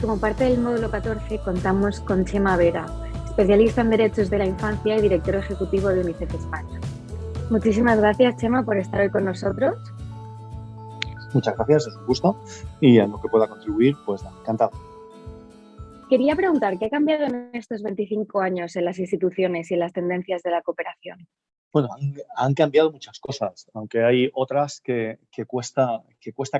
como parte del módulo 14 contamos con Chema Vera, especialista en derechos de la infancia y director ejecutivo de UNICEF España. Muchísimas gracias, Chema, por estar hoy con nosotros. Muchas gracias, es un gusto, y en lo que pueda contribuir, pues encantado. Quería preguntar, ¿qué ha cambiado en estos 25 años en las instituciones y en las tendencias de la cooperación? Bueno, han cambiado muchas cosas, aunque hay otras que cuesta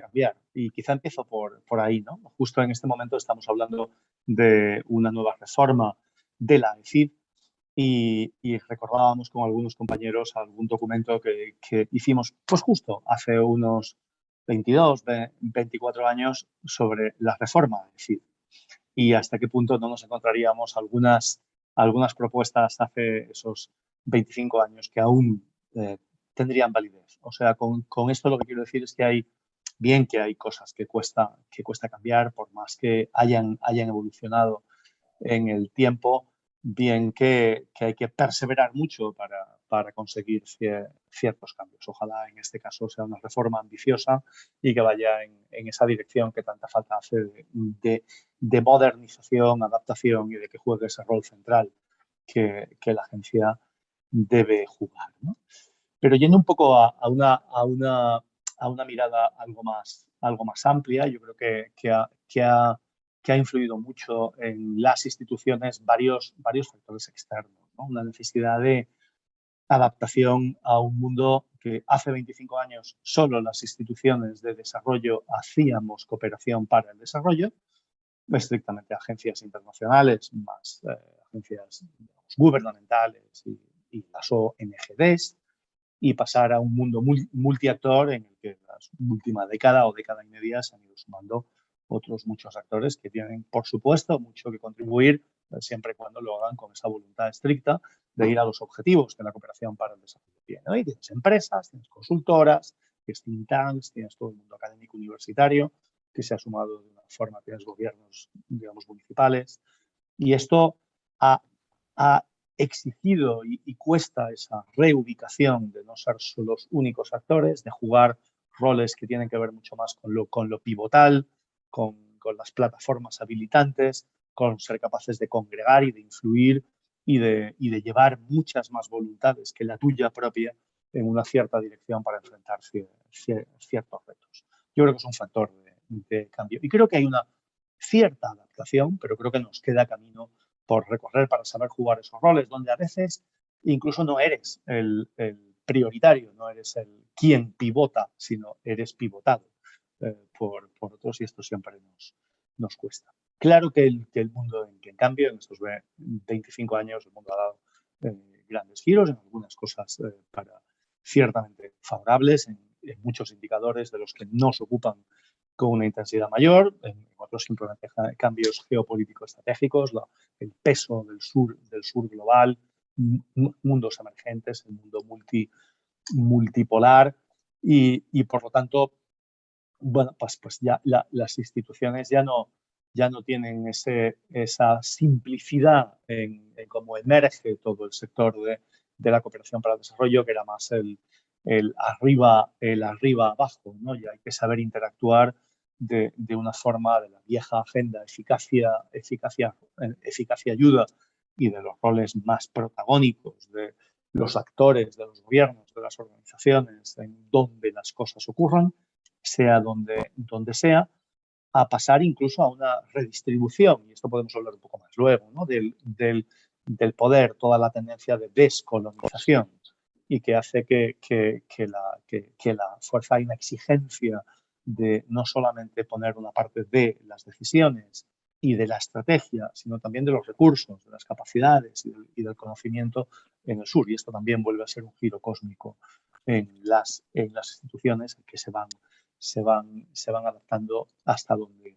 cambiar. Y quizá empiezo por ahí, ¿no? Justo en este momento estamos hablando de una nueva reforma de la AECID y recordábamos con algunos compañeros algún documento que hicimos, pues justo hace unos 22, 24 años sobre la reforma de AECID. Y hasta qué punto no nos encontraríamos algunas propuestas hace esos 25 años que aún tendrían validez. O sea, con esto lo que quiero decir es que hay cosas que cuesta cambiar, por más que hayan evolucionado en el tiempo, bien que hay que perseverar mucho para conseguir ciertos cambios. Ojalá en este caso sea una reforma ambiciosa y que vaya en esa dirección que tanta falta hace de modernización, adaptación y de que juegue ese rol central que la agencia debe jugar, ¿no? Pero yendo un poco a una mirada algo más amplia, yo creo que ha influido mucho en las instituciones varios factores externos, ¿no? Una necesidad de adaptación a un mundo que hace 25 años solo las instituciones de desarrollo hacíamos cooperación para el desarrollo, estrictamente agencias internacionales, más agencias, digamos, gubernamentales y las ONGs, y pasar a un mundo multiactor en el que en la última década o década y media se han ido sumando otros muchos actores que tienen, por supuesto, mucho que contribuir, siempre y cuando lo hagan con esa voluntad estricta de ir a los objetivos que la cooperación para el desarrollo tiene, ¿no? Y tienes empresas, tienes consultoras, tienes think tanks, tienes todo el mundo académico universitario que se ha sumado de una forma, tienes gobiernos, digamos, municipales. Y esto ha exigido y cuesta esa reubicación de no ser los únicos actores, de jugar roles que tienen que ver mucho más con lo pivotal, con las plataformas habilitantes, con ser capaces de congregar y de influir y de llevar muchas más voluntades que la tuya propia en una cierta dirección para enfrentar ciertos retos. Yo creo que es un factor de cambio. Y creo que hay una cierta adaptación, pero creo que nos queda camino por recorrer para saber jugar esos roles, donde a veces incluso no eres el prioritario, no eres el quien pivota, sino eres pivotado por otros, y esto siempre nos cuesta. Claro que el mundo en cambio, en estos 25 años, el mundo ha dado grandes giros en algunas cosas ciertamente favorables, en muchos indicadores de los que no se ocupan con una intensidad mayor, en otros simplemente cambios geopolíticos estratégicos, el peso del sur global, mundos emergentes, el mundo multipolar y por lo tanto, bueno, pues ya las instituciones ya no tienen esa simplicidad en cómo emerge todo el sector de la cooperación para el desarrollo, que era más el arriba abajo, ¿no? Ya hay que saber interactuar de una forma de la vieja agenda eficacia ayuda y de los roles más protagónicos de los actores, de los gobiernos, de las organizaciones, en donde las cosas ocurran, sea donde sea, a pasar incluso a una redistribución, y esto podemos hablar un poco más luego, ¿no? del poder, toda la tendencia de descolonización, y que hace que la fuerza y la exigencia de no solamente poner una parte de las decisiones y de la estrategia, sino también de los recursos, de las capacidades y del conocimiento en el sur. Y esto también vuelve a ser un giro cósmico en las instituciones que se van adaptando hasta donde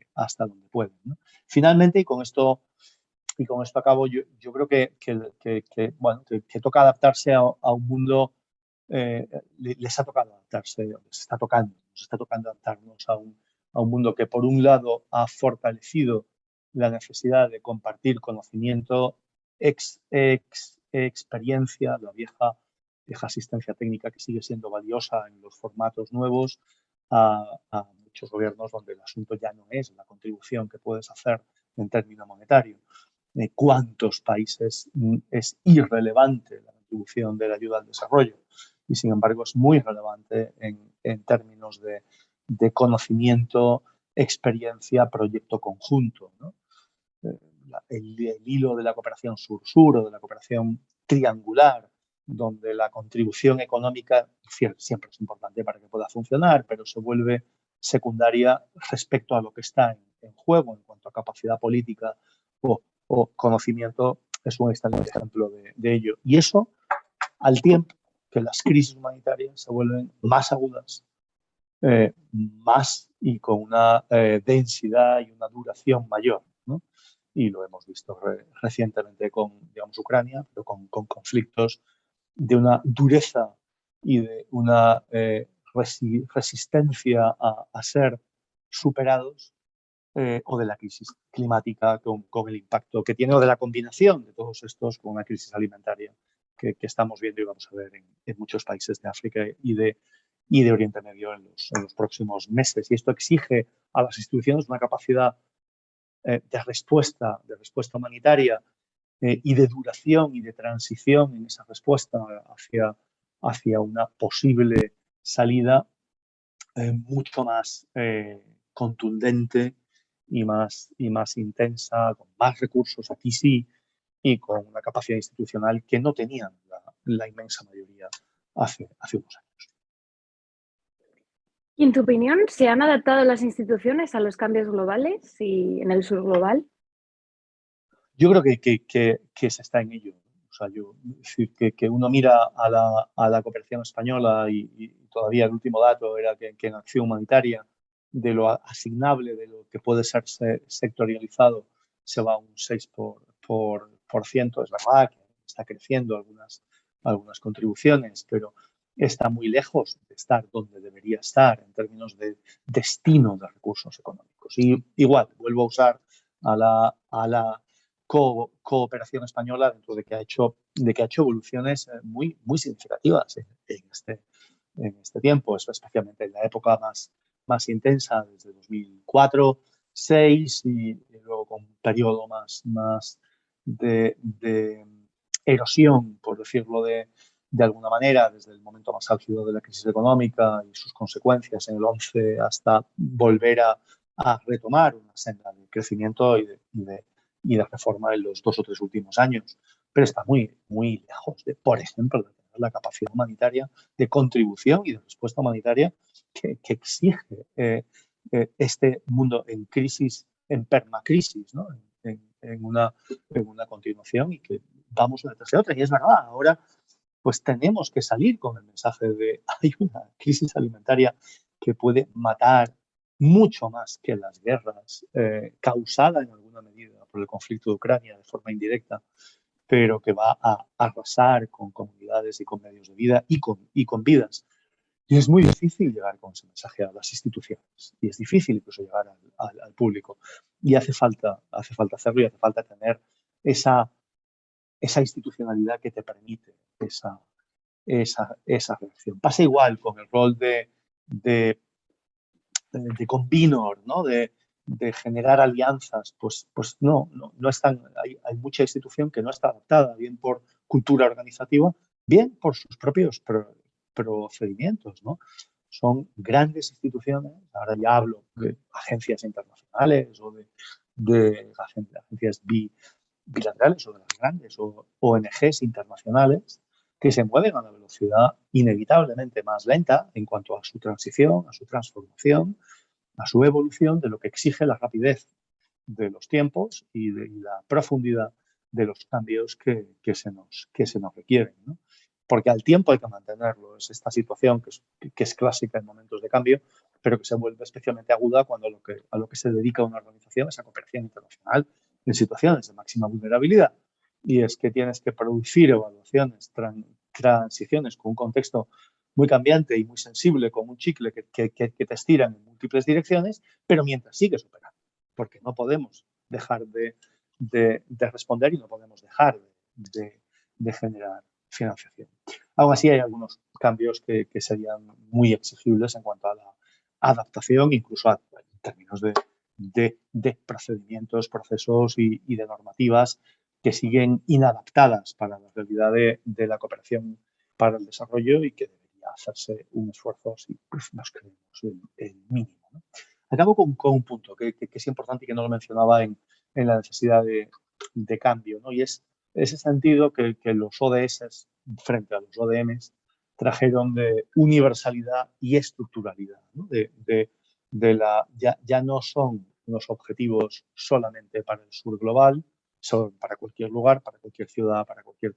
pueden, ¿no? Finalmente, y con esto acabo, yo creo que toca adaptarse a un mundo, les ha tocado adaptarse, nos está tocando adaptarnos a un mundo que por un lado ha fortalecido la necesidad de compartir conocimiento, experiencia, la vieja asistencia técnica que sigue siendo valiosa en los formatos nuevos, a muchos gobiernos donde el asunto ya no es la contribución que puedes hacer en término monetario. ¿Cuántos países es irrelevante la contribución de la ayuda al desarrollo? Y sin embargo es muy relevante en términos de conocimiento, experiencia, proyecto conjunto, ¿no? El hilo de la cooperación sur-sur o de la cooperación triangular, donde la contribución económica siempre es importante para que pueda funcionar, pero se vuelve secundaria respecto a lo que está en juego en cuanto a capacidad política o conocimiento, es un excelente ejemplo de ello. Y eso, al tiempo que las crisis humanitarias se vuelven más agudas, más y con una densidad y una duración mayor, ¿no? Y lo hemos visto recientemente con, digamos, Ucrania, pero con conflictos de una dureza y de una resistencia a ser superados, o de la crisis climática con el impacto que tiene, o de la combinación de todos estos con una crisis alimentaria que estamos viendo y vamos a ver en muchos países de África y de Oriente Medio en los próximos meses. Y esto exige a las instituciones una capacidad de respuesta humanitaria y de duración y de transición en esa respuesta hacia una posible salida mucho más contundente y más intensa, con más recursos, aquí sí, y con una capacidad institucional que no tenían la inmensa mayoría hace unos años. Y en tu opinión, ¿se han adaptado las instituciones a los cambios globales y en el sur global? Yo creo que se está en ello. O sea, decir, que uno mira a la cooperación española y todavía el último dato era que en acción humanitaria, de lo asignable, de lo que puede ser sectorializado, se va a un 6%. Es verdad que está creciendo algunas contribuciones, pero está muy lejos de estar donde debería estar en términos de destino de recursos económicos. Y igual, vuelvo a usar a la cooperación española dentro de que ha hecho evoluciones muy significativas en este tiempo, especialmente en la época más intensa, desde 2004, 2006 y luego con un periodo más de erosión, por decirlo de alguna manera, desde el momento más álgido de la crisis económica y sus consecuencias en el 11 hasta volver a retomar una senda de crecimiento y de reforma en los 2 o 3 últimos años. Pero está muy lejos de, por ejemplo, de tener la capacidad humanitaria de contribución y de respuesta humanitaria que exige este mundo en crisis, en permacrisis, ¿no? en una continuación y que vamos una tras otra. Y es verdad, ahora pues tenemos que salir con el mensaje de hay una crisis alimentaria que puede matar mucho más que las guerras, causada en alguna medida por el conflicto de Ucrania de forma indirecta, pero que va a arrasar con comunidades y con medios de vida y con vidas. Y es muy difícil llegar con ese mensaje a las instituciones y es difícil incluso llegar al público. Y hace falta hacerlo y hace falta tener esa institucionalidad que te permite esa reacción. Pasa igual con el rol de convenor, ¿no? De generar alianzas, pues no están, hay mucha institución que no está adaptada, bien por cultura organizativa, bien por sus propios procedimientos, ¿no? Son grandes instituciones, ahora ya hablo de agencias internacionales o de agencias bilaterales o de las grandes o ONGs internacionales que se mueven a una velocidad inevitablemente más lenta en cuanto a su transición, a su transformación, a su evolución, de lo que exige la rapidez de los tiempos y la profundidad de los cambios que se nos requieren, ¿no? Porque al tiempo hay que mantenerlo. Es esta situación que es clásica en momentos de cambio, pero que se vuelve especialmente aguda cuando a lo que se dedica una organización es a cooperación internacional en situaciones de máxima vulnerabilidad. Y es que tienes que producir evaluaciones, transiciones con un contexto muy cambiante y muy sensible, con un chicle que te estiran en múltiples direcciones, pero mientras sigues operando, porque no podemos dejar de responder y no podemos dejar de generar financiación. Aún así, hay algunos cambios que serían muy exigibles en cuanto a la adaptación, incluso en términos de de procedimientos, procesos y de normativas que siguen inadaptadas para la realidad de la cooperación para el desarrollo y que debería hacerse un esfuerzo, si pues, nos creemos, el mínimo, ¿no? Acabo con un punto que es importante y que no lo mencionaba en la necesidad de cambio, ¿no? Y es ese sentido que los ODS frente a los ODMs trajeron de universalidad y estructuralidad, ¿no? Ya no son unos objetivos solamente para el sur global, son para cualquier lugar, para cualquier ciudad, para cualquier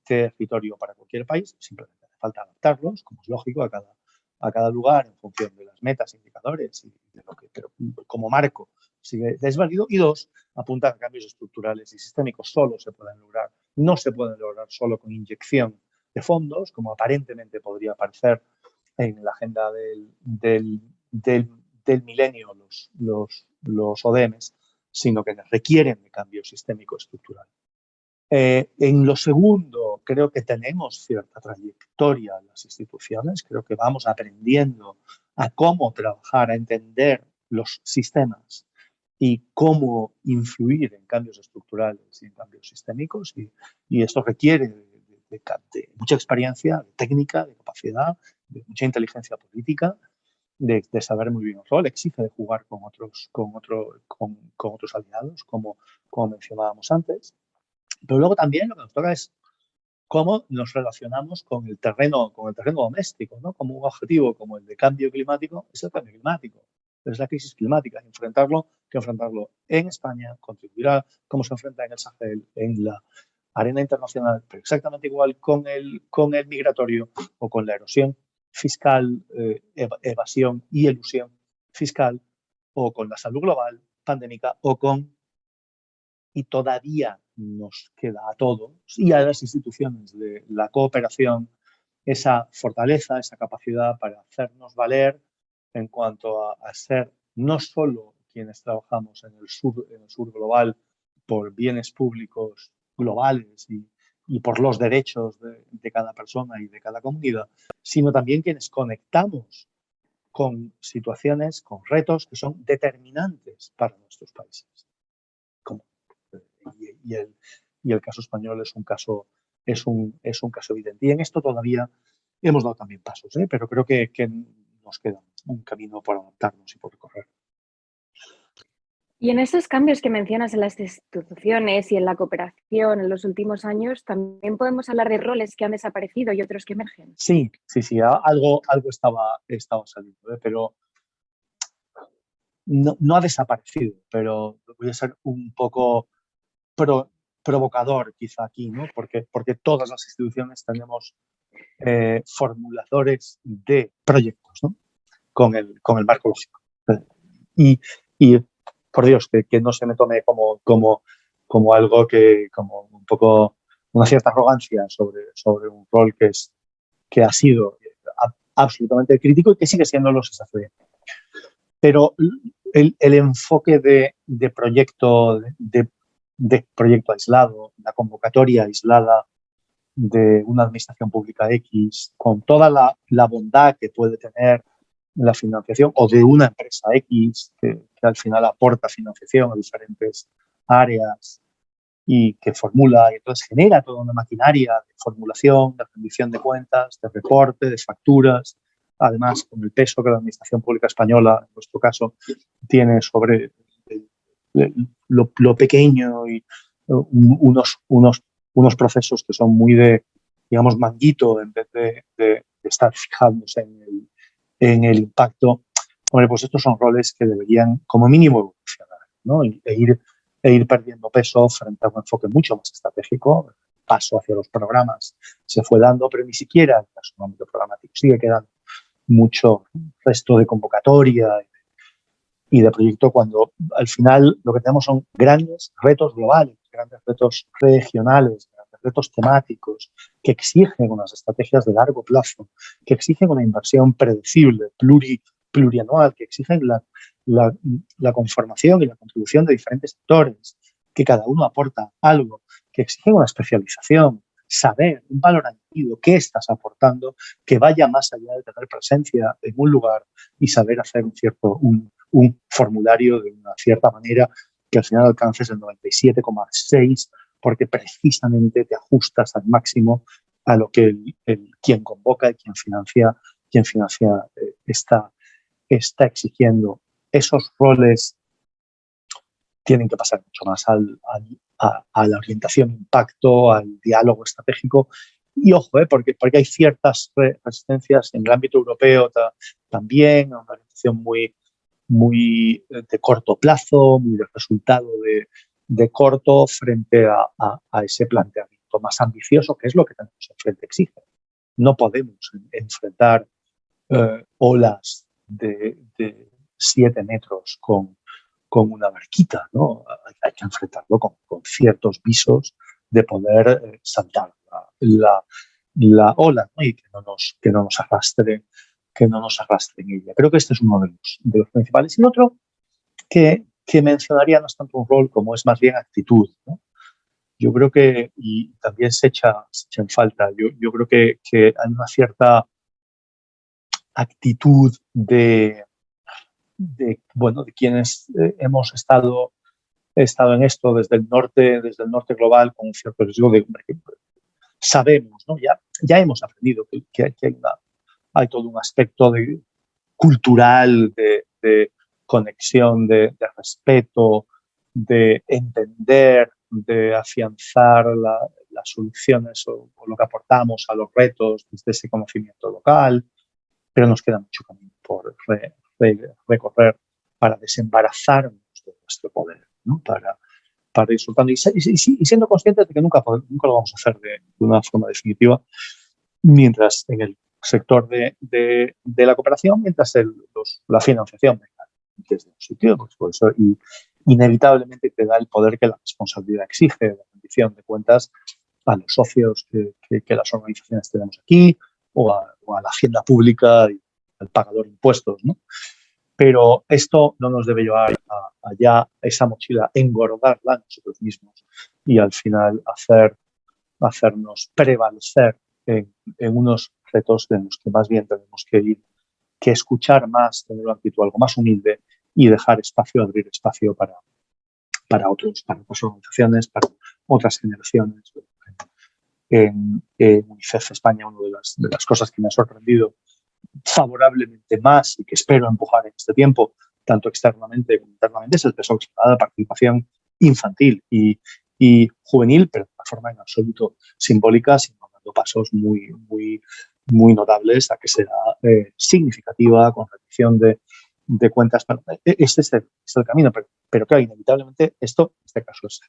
territorio, para cualquier país. Simplemente hace falta adaptarlos, como es lógico, a cada lugar en función de las metas, indicadores y de lo que, pero como marco sigue, es válido. Y dos, apuntar a cambios estructurales y sistémicos solo se pueden lograr, no se pueden lograr solo con inyección de fondos, como aparentemente podría parecer en la agenda del milenio los ODMs, sino que requieren de cambio sistémico estructural. En lo segundo, creo que tenemos cierta trayectoria en las instituciones, creo que vamos aprendiendo a cómo trabajar, a entender los sistemas y cómo influir en cambios estructurales y en cambios sistémicos, y esto requiere de mucha experiencia, de técnica, de capacidad, de mucha inteligencia política, de saber muy bien el rol, exige de jugar con otros aliados, como mencionábamos antes. Pero luego también lo que nos toca es cómo nos relacionamos con el terreno doméstico, ¿no? Como un objetivo como el de cambio climático es el cambio climático, es la crisis climática, enfrentarlo en España, contribuir a cómo se enfrenta en el Sahel, en la arena internacional, pero exactamente igual con el migratorio o con la erosión fiscal, evasión y elusión fiscal, o con la salud global, pandémica, y todavía nos queda a todos y a las instituciones de la cooperación esa fortaleza, esa capacidad para hacernos valer en cuanto a ser no solo quienes trabajamos en el sur global por bienes públicos globales y por los derechos de cada persona y de cada comunidad, sino también quienes conectamos con situaciones, con retos que son determinantes para nuestros países. Y el caso español es un caso evidente. Y en esto todavía hemos dado también pasos, pero creo que nos queda un camino por adaptarnos y por recorrer. Y en esos cambios que mencionas en las instituciones y en la cooperación en los últimos años, también podemos hablar de roles que han desaparecido y otros que emergen. Sí, algo estaba saliendo, pero no ha desaparecido, pero voy a ser un poco provocador quizá aquí, ¿no? Porque todas las instituciones tenemos formuladores de proyectos, ¿no? Con el marco lógico. Y por Dios, que no se me tome como algo como un poco una cierta arrogancia sobre un rol que ha sido absolutamente crítico y que sigue siendo los SFD. Pero el enfoque de proyecto aislado, la convocatoria aislada de una administración pública X, con toda la bondad que puede tener la financiación, o de una empresa X que al final aporta financiación a diferentes áreas y que formula, y entonces genera toda una maquinaria de formulación, de rendición de cuentas, de reporte, de facturas, además con el peso que la administración pública española, en nuestro caso, tiene sobre lo pequeño y unos procesos que son muy de, digamos, manguito en vez de estar fijándose en el impacto. Hombre, pues estos son roles que deberían, como mínimo, evolucionar, ¿no? E ir perdiendo peso frente a un enfoque mucho más estratégico. El paso hacia los programas se fue dando, pero ni siquiera en el ámbito programático sigue quedando mucho resto de convocatoria y de proyecto, cuando al final lo que tenemos son grandes retos globales, grandes retos regionales, grandes retos temáticos que exigen unas estrategias de largo plazo, que exigen una inversión predecible, plurianual, que exigen la conformación y la contribución de diferentes sectores, que cada uno aporta algo, que exigen una especialización, saber, un valor añadido, qué estás aportando, que vaya más allá de tener presencia en un lugar y saber hacer un formulario de una cierta manera que al final alcances el 97,6 porque precisamente te ajustas al máximo a lo que quien convoca y quien financia está exigiendo. Esos roles tienen que pasar mucho más a la orientación, impacto, al diálogo estratégico. Y ojo, porque hay ciertas resistencias en el ámbito europeo también, a una orientación muy de corto plazo, muy de resultado de corto frente a ese planteamiento más ambicioso, que es lo que tenemos enfrente exige. No podemos enfrentar olas de 7 metros con una barquita, ¿no? Hay que enfrentarlo con ciertos visos de poder saltar la ola, ¿no? Y que no nos arrastre en ella. Creo que este es uno de los principales. Y otro que mencionaría no es tanto un rol como es más bien actitud, ¿no? Yo creo que, y también se echa en falta, yo creo que hay una cierta actitud de quienes hemos estado en esto desde el norte global con un cierto riesgo de que sabemos, ¿no? Ya hemos aprendido que hay todo un aspecto cultural de conexión, de respeto, de entender, de afianzar las soluciones o lo que aportamos a los retos desde ese conocimiento local, pero nos queda mucho camino por recorrer para desembarazarnos de nuestro poder, ¿no? Para ir soltando y siendo conscientes de que nunca lo vamos a hacer de una forma definitiva, mientras en el sector de la cooperación, mientras la financiación venga desde un sitio, pues por eso inevitablemente te da el poder que la responsabilidad exige, la rendición de cuentas a los socios que las organizaciones tenemos aquí o a la hacienda pública y al pagador de impuestos, ¿no? Pero esto no nos debe llevar a ya esa mochila, engordarla nosotros mismos y al final hacernos prevalecer en unos retos en los que más bien tenemos que escuchar más, tener una actitud algo más humilde y dejar espacio, abrir espacio para otras organizaciones, para otras generaciones. En UNICEF España, una de las cosas que me ha sorprendido favorablemente más y que espero empujar en este tiempo, tanto externamente como internamente, es el peso que se da de participación infantil y juvenil, pero de una forma en absoluto simbólica, sino dando pasos muy notables a que sea significativa, con rendición de cuentas. Este es el camino, pero claro, inevitablemente esto, en este caso es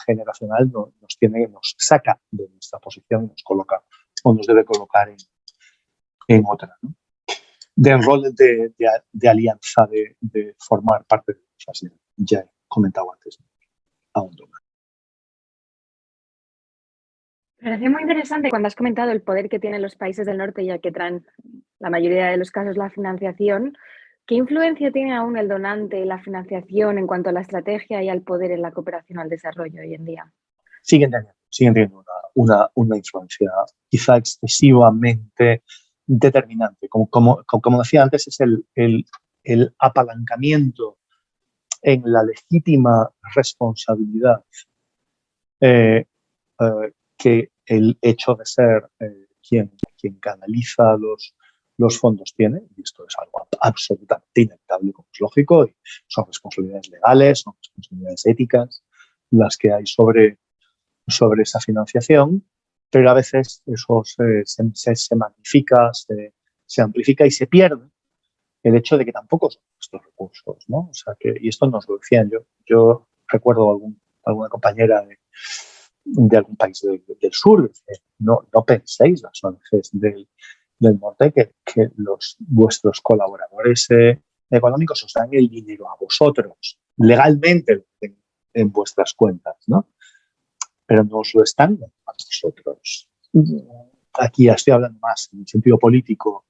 generacional, nos saca de nuestra posición y nos coloca o nos debe colocar en otra, ¿no? Del rol de alianza, de formar parte de cosas. Ya he comentado antes, aún más. Me parece muy interesante cuando has comentado el poder que tienen los países del norte, ya que traen la mayoría de los casos la financiación. ¿Qué influencia tiene aún el donante y la financiación en cuanto a la estrategia y al poder en la cooperación al desarrollo hoy en día? Siguen teniendo una influencia quizá excesivamente determinante. Como decía antes, es el apalancamiento en la legítima responsabilidad que el hecho de ser quien canaliza los fondos tiene, y esto es algo absolutamente inevitable, como es lógico, y son responsabilidades legales, son responsabilidades éticas las que hay sobre esa financiación, pero a veces eso se magnifica, se amplifica y se pierde el hecho de que tampoco son estos recursos, ¿no? O sea y esto nos lo decían yo recuerdo alguna compañera de algún país del sur, no penséis las ONGs del norte que vuestros colaboradores económicos os dan el dinero a vosotros, legalmente en vuestras cuentas, ¿no? Pero no os lo están dando a nosotros. Aquí ya estoy hablando más en el sentido político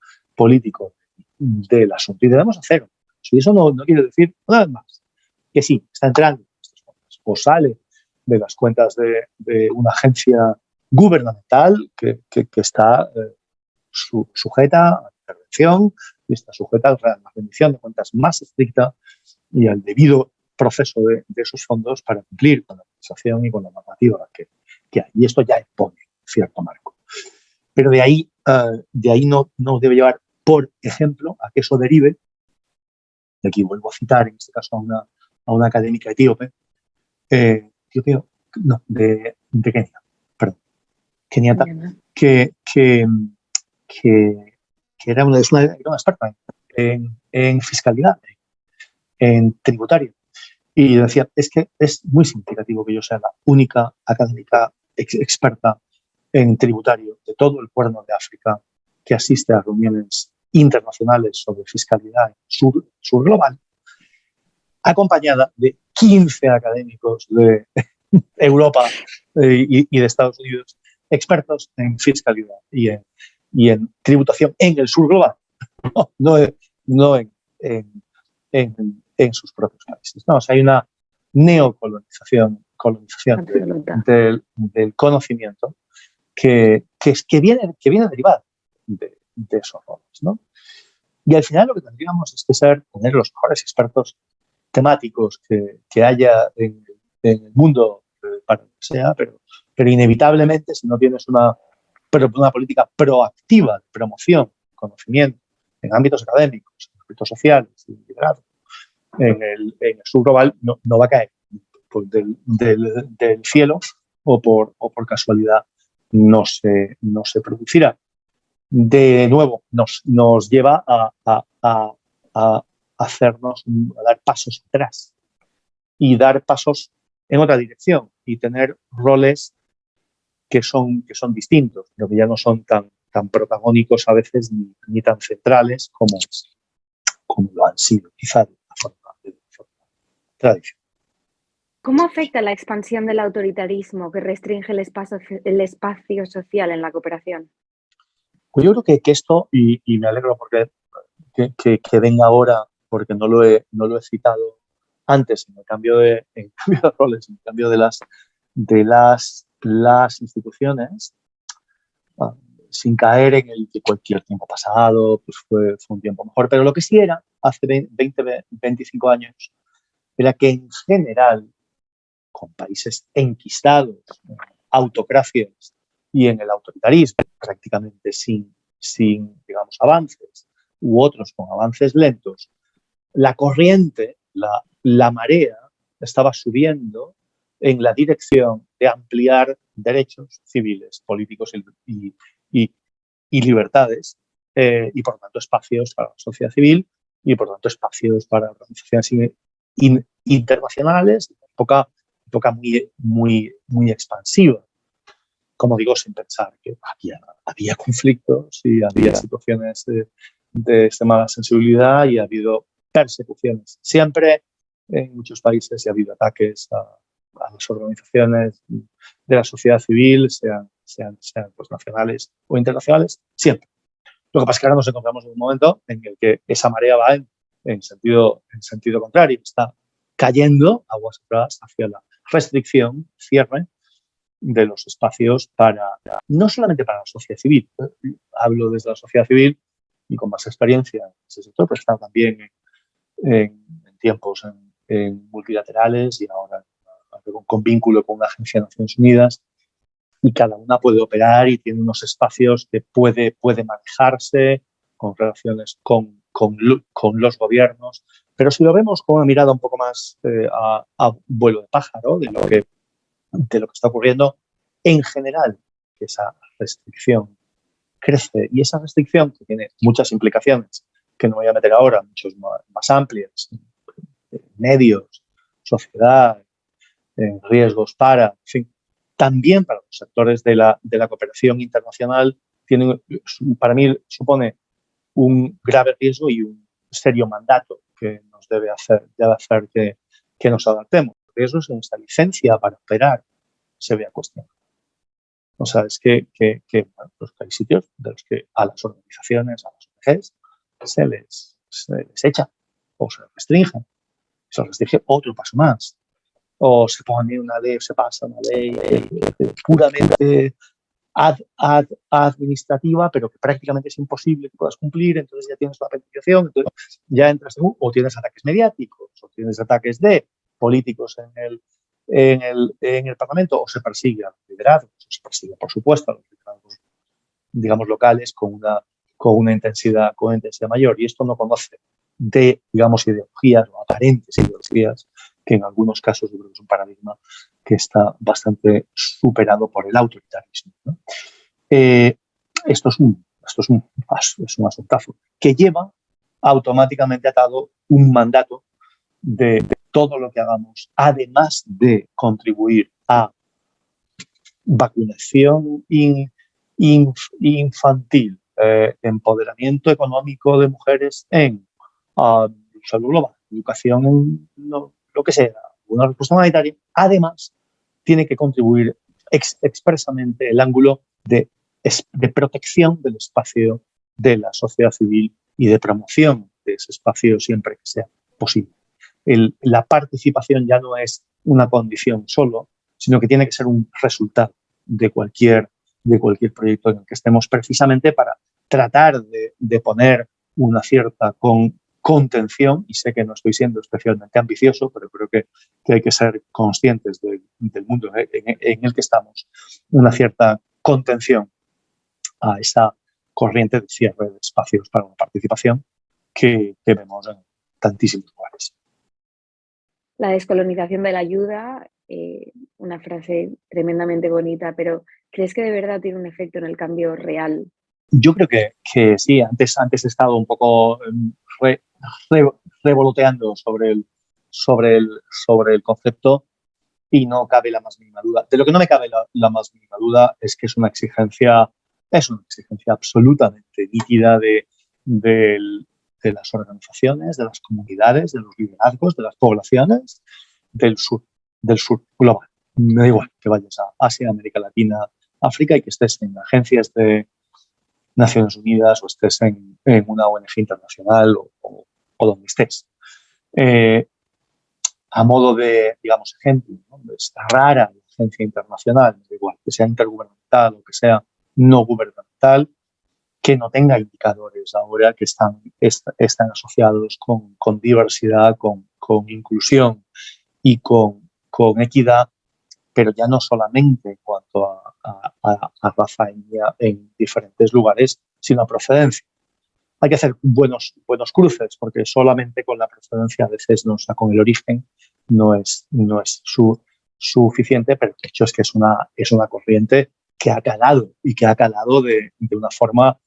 del asunto y debemos hacerlo. Y eso no quiere decir nada más que sí, está entrando en estos fondos o sale de las cuentas de una agencia gubernamental que está sujeta a intervención y está sujeta a la rendición de cuentas más estricta y al debido proceso de esos fondos para cumplir con la legislación y con la normativa que hay. Y esto ya impone cierto marco. Pero de ahí no debe llevar, por ejemplo, a que eso derive, y aquí vuelvo a citar en este caso a una académica etíope, de Kenia, perdón, keniata, que era una experta en fiscalidad, en tributario. Y decía, es que es muy significativo que yo sea la única académica experta en tributario de todo el Cuerno de África que asiste a reuniones internacionales sobre fiscalidad en sur global, acompañada de 15 académicos de Europa y de Estados Unidos, expertos en fiscalidad y en tributación en el sur global, no en sus propios países. No, o sea, hay una neocolonización del conocimiento que viene derivada de esos roles, ¿no? Y al final lo que tendríamos es que tener los mejores expertos temáticos que haya en el mundo para lo que sea, pero inevitablemente si no tienes una política proactiva de promoción, conocimiento en ámbitos académicos, en ámbitos sociales, y liderazgo, en el sur global no va a caer del cielo o por casualidad no se producirá. De nuevo, nos lleva a hacernos, a dar pasos atrás y dar pasos en otra dirección y tener roles que son distintos, pero que ya no son tan protagónicos a veces ni tan centrales como lo han sido, quizá de forma tradicional. ¿Cómo afecta la expansión del autoritarismo que restringe el espacio social en la cooperación? Pues yo creo que esto, y me alegro porque que venga ahora, porque no lo he citado antes, en el cambio de roles, en el cambio de las instituciones, sin caer en el que cualquier tiempo pasado pues fue un tiempo mejor. Pero lo que sí era, hace 20, 25 años, era que en general, con países enquistados, autocracias y en el autoritarismo, prácticamente sin digamos, avances, u otros con avances lentos, la corriente, la marea, estaba subiendo en la dirección de ampliar derechos civiles, políticos y libertades, y por tanto espacios para la sociedad civil y por tanto espacios para organizaciones internacionales, época muy expansiva. Como digo, sin pensar que había conflictos y había situaciones de extrema sensibilidad y ha habido persecuciones. Siempre en muchos países ha habido ataques a las organizaciones de la sociedad civil, sean pues, nacionales o internacionales, siempre. Lo que pasa es que ahora nos encontramos en un momento en el que esa marea va en sentido contrario, está cayendo aguas atrás hacia la restricción, cierre de los espacios no solamente para la sociedad civil, hablo desde la sociedad civil y con más experiencia en ese sector, pero está también en tiempos en multilaterales y ahora con vínculo con una agencia de Naciones Unidas, y cada una puede operar y tiene unos espacios que puede manejarse con relaciones con los gobiernos, pero si lo vemos con una mirada un poco más a vuelo de pájaro de lo que está ocurriendo, en general, que esa restricción crece y esa restricción que tiene muchas implicaciones que no voy a meter ahora, muchos más amplias, medios, sociedad, riesgos en fin, también para los sectores de la cooperación internacional, para mí supone un grave riesgo y un serio mandato que nos debe hacer que nos adaptemos. El riesgo es que nuestra licencia para operar se vea cuestionada. O sea, es que bueno, pues hay sitios de los que a las organizaciones, a las ONGs, se les echa o se restringe. Se restringe otro paso más. O se pone una ley, se pasa una ley puramente administrativa, pero que prácticamente es imposible que puedas cumplir, entonces ya tienes la petición, entonces ya entras o tienes ataques mediáticos, o tienes ataques de políticos en el Parlamento, o se persigue a los liderazgos, o se persigue, por supuesto, a los liderazgos, digamos, locales con una intensidad mayor. Y esto no conoce de, digamos, ideologías o aparentes ideologías, que en algunos casos yo creo que es un paradigma que está bastante superado por el autoritarismo, ¿no? Esto es un asuntazo que lleva automáticamente atado un mandato de todo lo que hagamos, además de contribuir a vacunación infantil, empoderamiento económico de mujeres en salud global, educación en lo que sea, una respuesta humanitaria, además tiene que contribuir expresamente el ángulo de protección del espacio de la sociedad civil y de promoción de ese espacio siempre que sea posible. La participación ya no es una condición solo, sino que tiene que ser un resultado de cualquier proyecto en el que estemos, precisamente para tratar de poner una cierta contención, y sé que no estoy siendo especialmente ambicioso, pero creo que hay que ser conscientes del mundo en el que estamos, una cierta contención a esa corriente de cierre de espacios para la participación que vemos en tantísimos lugares. La descolonización de la ayuda, una frase tremendamente bonita, pero ¿crees que de verdad tiene un efecto en el cambio real? Yo creo que sí. Antes he estado un poco revoloteando sobre el concepto y no cabe la más mínima duda. De lo que no me cabe la más mínima duda es que es una exigencia absolutamente nítida de las organizaciones, de las comunidades, de los liderazgos, de las poblaciones del sur global. Me da igual que vayas a Asia, América Latina, África y que estés en agencias de Naciones Unidas o estés en una ONG internacional o donde estés. A modo de, digamos, ejemplo, ¿no? Es rara la agencia internacional, da igual que sea intergubernamental o que sea no gubernamental, que no tenga indicadores ahora que están asociados con diversidad, con inclusión y con equidad, pero ya no solamente en cuanto a raza en diferentes lugares, sino a procedencia. Hay que hacer buenos cruces, porque solamente con la procedencia a veces con el origen no es suficiente, pero el hecho es que es una corriente que ha calado y que ha calado de una forma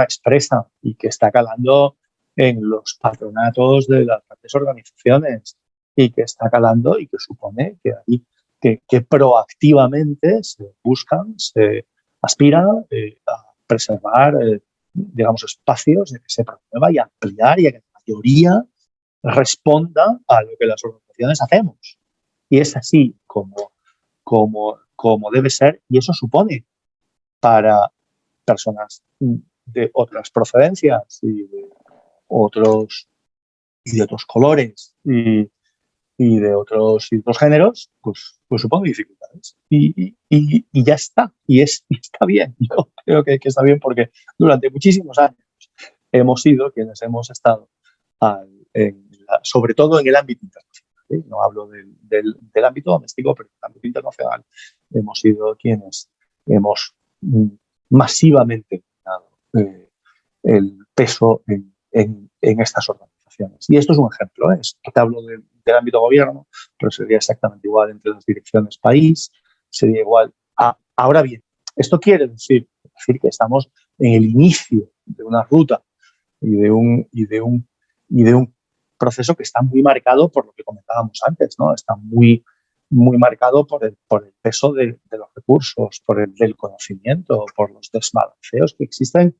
expresa y que está calando en los patronatos de las grandes organizaciones y que está calando y que supone que proactivamente se buscan, se aspira a preservar, digamos, espacios de que se promueva y ampliar y a que la mayoría responda a lo que las organizaciones hacemos. Y es así como debe ser, y eso supone para personas de otras procedencias y de otros colores y de otros géneros, pues supone dificultades. Y ya está. Y está bien. Yo creo que está bien porque durante muchísimos años hemos sido quienes hemos estado, sobre todo en el ámbito internacional. ¿Sí? No hablo del ámbito doméstico, pero en el ámbito internacional hemos sido quienes hemos masivamente dado el peso en estas organizaciones. Y esto es un ejemplo. Te hablo del ámbito gobierno, pero sería exactamente igual entre las direcciones país, sería igual. Ahora bien, esto quiere decir que estamos en el inicio de una ruta y de un proceso que está muy marcado por lo que comentábamos antes, ¿no? Está muy marcado por el peso de los recursos, por el del conocimiento, por los desbalanceos que existen,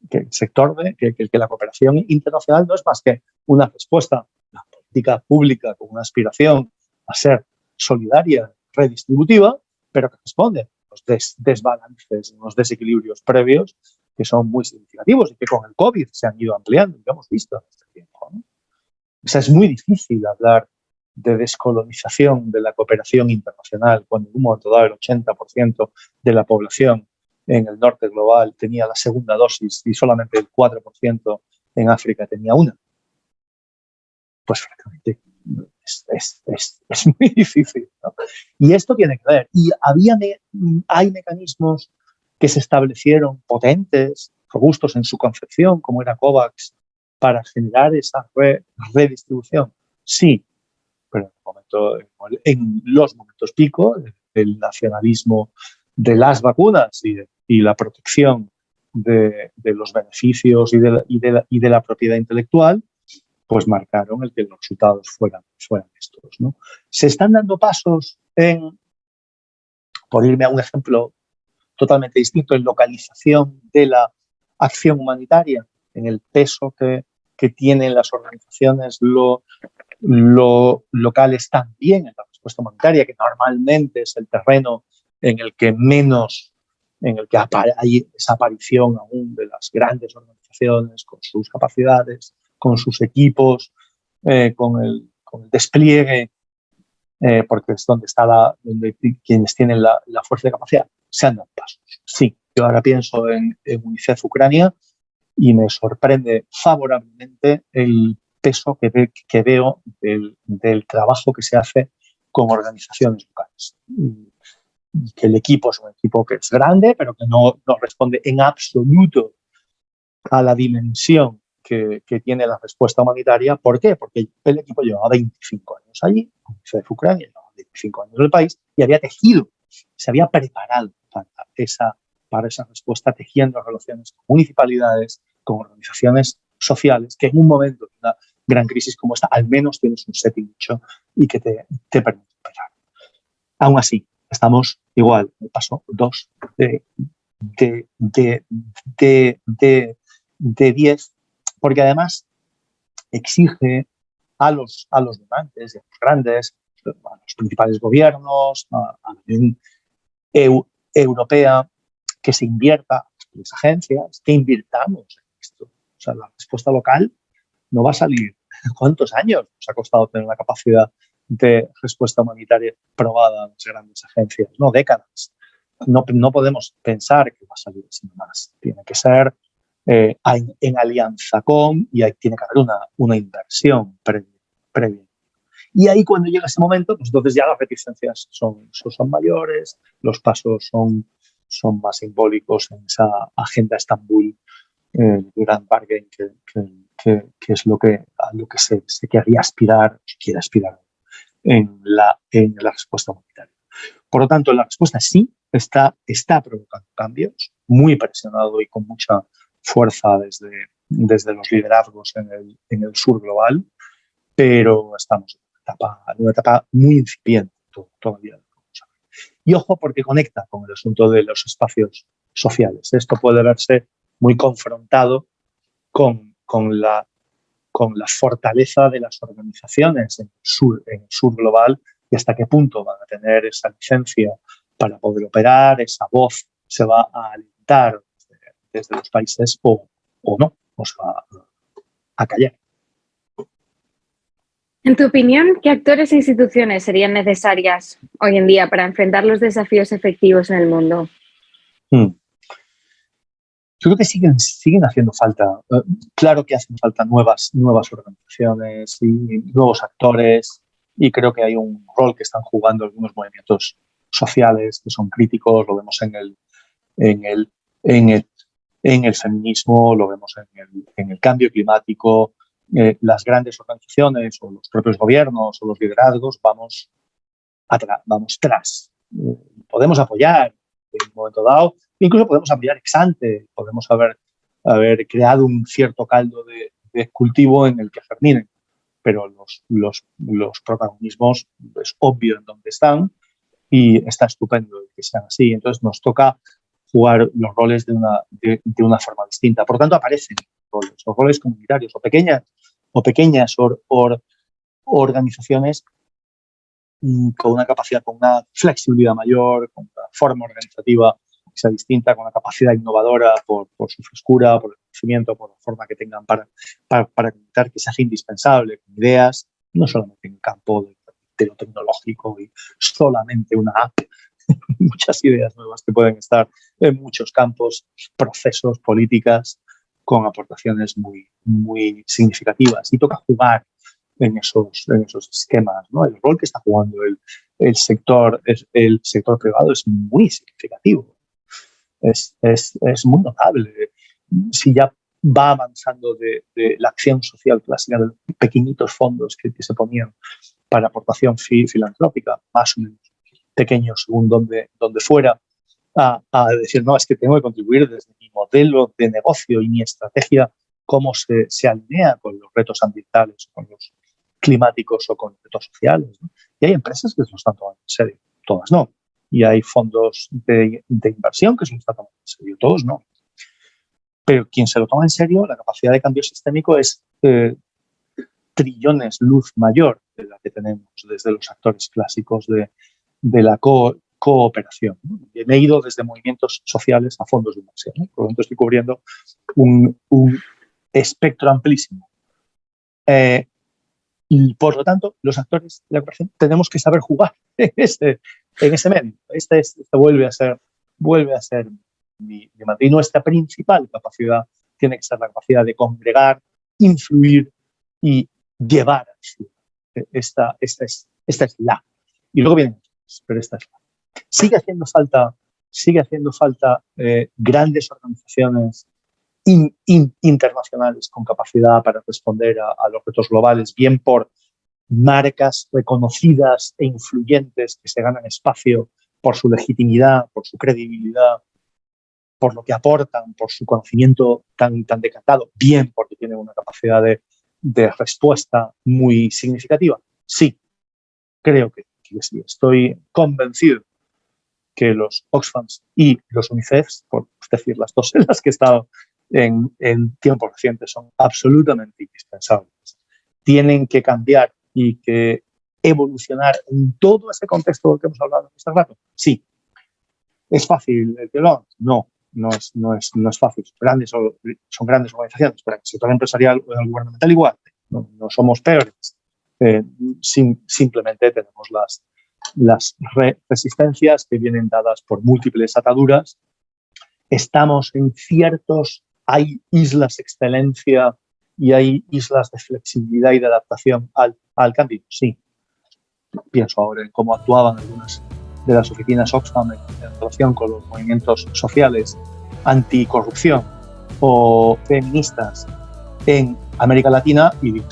que el sector que la cooperación internacional no es más que una respuesta, una política pública con una aspiración a ser solidaria, redistributiva, pero que responde a los desbalances, unos desequilibrios previos que son muy significativos y que con el COVID se han ido ampliando y lo hemos visto en este tiempo, ¿no? O sea, es muy difícil hablar de descolonización de la cooperación internacional, cuando en un momento dado el 80% de la población en el norte global tenía la segunda dosis y solamente el 4% en África tenía una, pues francamente es muy difícil, ¿no? Y esto tiene que ver. Y hay mecanismos que se establecieron potentes, robustos en su concepción, como era COVAX, para generar esa redistribución. Sí, pero en los momentos pico, el nacionalismo de las vacunas y la protección de los beneficios y de la propiedad intelectual, pues marcaron el que los resultados fueran estos, ¿no? Se están dando pasos por irme a un ejemplo totalmente distinto, en localización de la acción humanitaria, en el peso que tienen las organizaciones locales también en la respuesta humanitaria, que normalmente es el terreno en el que hay esa aparición aún de las grandes organizaciones con sus capacidades, con sus equipos, con el despliegue, porque es donde quienes tienen la fuerza de capacidad. Se han dado pasos. Sí, yo ahora pienso en UNICEF Ucrania y me sorprende favorablemente el peso que veo del trabajo que se hace con organizaciones locales. Que el equipo es un equipo que es grande, pero que no responde en absoluto a la dimensión que tiene la respuesta humanitaria. ¿Por qué? Porque el equipo llevaba 25 años allí, UNICEF Ucrania llevaba 25 años en el país y había tejido, se había preparado para esa respuesta, tejiendo relaciones con municipalidades, con organizaciones sociales, que en un momento de una gran crisis como esta, al menos tienes un setting hecho y que te permite operar. Aún así, estamos igual, en el paso 2 de 10, porque además exige a los donantes, a los grandes, a los principales gobiernos, a la Unión Europea, que se invierta, a las agencias, que invirtamos en esto. O sea, la respuesta local no va a salir. ¿Cuántos años nos ha costado tener la capacidad de respuesta humanitaria probada en las grandes agencias? No, décadas. No podemos pensar que va a salir sin más. Tiene que ser en alianza con, y ahí tiene que haber una inversión previa. Y ahí cuando llega ese momento, pues entonces ya las reticencias son mayores, los pasos son más simbólicos en esa agenda Estambul, Grand Bargain, que es a lo que se querría aspirar, se quiere aspirar en la respuesta humanitaria. Por lo tanto, la respuesta sí está provocando cambios, muy presionado y con mucha fuerza desde los liderazgos en el sur global, pero estamos en una etapa muy incipiente todavía. Y ojo, porque conecta con el asunto de los espacios sociales. Esto puede verse muy confrontado con la fortaleza de las organizaciones en el sur global y hasta qué punto van a tener esa licencia para poder operar, esa voz se va a alentar desde los países o no, o se va a callar. En tu opinión, ¿qué actores e instituciones serían necesarias hoy en día para enfrentar los desafíos efectivos en el mundo? Yo creo que siguen haciendo falta. Claro que hacen falta nuevas organizaciones y nuevos actores, y creo que hay un rol que están jugando algunos movimientos sociales que son críticos. Lo vemos en el feminismo, lo vemos en el cambio climático. Las grandes organizaciones o los propios gobiernos o los liderazgos vamos tras. Podemos apoyar en un momento dado, incluso podemos apoyar ex ante, podemos haber creado un cierto caldo de cultivo en el que germinen, pero los protagonismos es obvio en dónde están y está estupendo que sean así. Entonces nos toca jugar los roles de una forma distinta. Por tanto, aparecen roles comunitarios o pequeñas organizaciones con una capacidad, con una flexibilidad mayor, con una forma organizativa que sea distinta, con una capacidad innovadora por su frescura, por el conocimiento, por la forma que tengan para conectar, que se hace indispensable, con ideas, no solamente en el campo lo tecnológico y solamente una app. Muchas ideas nuevas que pueden estar en muchos campos, procesos, políticas, con aportaciones muy, muy significativas. Y toca jugar en esos esquemas, ¿no? El rol que está jugando el sector privado es muy significativo. Es muy notable. Si ya va avanzando de la acción social clásica de pequeñitos fondos que se ponían para aportación filantrópica, más o menos pequeños según donde fuera, a decir, no, es que tengo que contribuir desde mi modelo de negocio y mi estrategia, cómo se alinea con los retos ambientales, con los climáticos o con retos sociales, ¿no? Y hay empresas que se lo están tomando en serio, todas no. Y hay fondos de inversión que se lo están tomando en serio, todos no. Pero quien se lo toma en serio, la capacidad de cambio sistémico es trillones luz mayor de la que tenemos desde los actores clásicos de la cooperación, ¿no? Me he ido desde movimientos sociales a fondos de inversión, ¿no? Por lo tanto, estoy cubriendo un espectro amplísimo. Y, por lo tanto, los actores de la cooperación tenemos que saber jugar en ese medio. Este vuelve a ser mi mandato. Y nuestra principal capacidad tiene que ser la capacidad de congregar, influir y llevar a la esta es la. Y luego vienen otras, pero esta es la. Sigue haciendo falta grandes organizaciones internacionales con capacidad para responder a los retos globales, bien por marcas reconocidas e influyentes que se ganan espacio por su legitimidad, por su credibilidad, por lo que aportan, por su conocimiento tan decantado, bien porque tienen una capacidad de respuesta muy significativa. Sí, creo que sí. Estoy convencido que los Oxfam y los UNICEF, por decir las dos en las que he estado en tiempos recientes, son absolutamente indispensables. Tienen que cambiar y que evolucionar en todo ese contexto del que hemos hablado este rato. Sí. ¿Es fácil el telón? No es fácil. Son grandes organizaciones, pero en el sector empresarial o en el gubernamental igual. No somos peores. Simplemente tenemos las resistencias que vienen dadas por múltiples ataduras. Estamos en hay islas de excelencia y hay islas de flexibilidad y de adaptación al cambio. Sí. Pienso ahora en cómo actuaban algunas de las oficinas Oxfam en relación con los movimientos sociales anticorrupción o feministas en América Latina, y digo,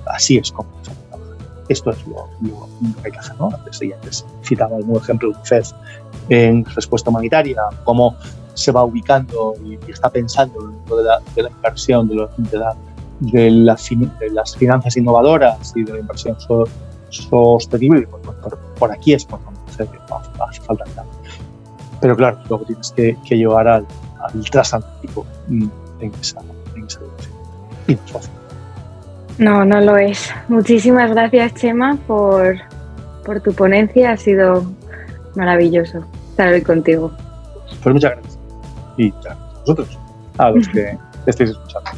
así es como se trabaja. Esto es lo que hay que hacer, ¿no? Antes citaba un ejemplo de UNICEF en respuesta humanitaria, cómo se va ubicando y está pensando dentro de la inversión, de las finanzas innovadoras y de la inversión sostenible. Por aquí es por donde hace falta el cambio. Pero claro, luego tienes que llevar al transatlántico en esa dirección. Y no es fácil. No lo es. Muchísimas gracias, Chema, por tu ponencia. Ha sido maravilloso estar hoy contigo. Pues muchas gracias. Y a vosotros, a los que estéis escuchando.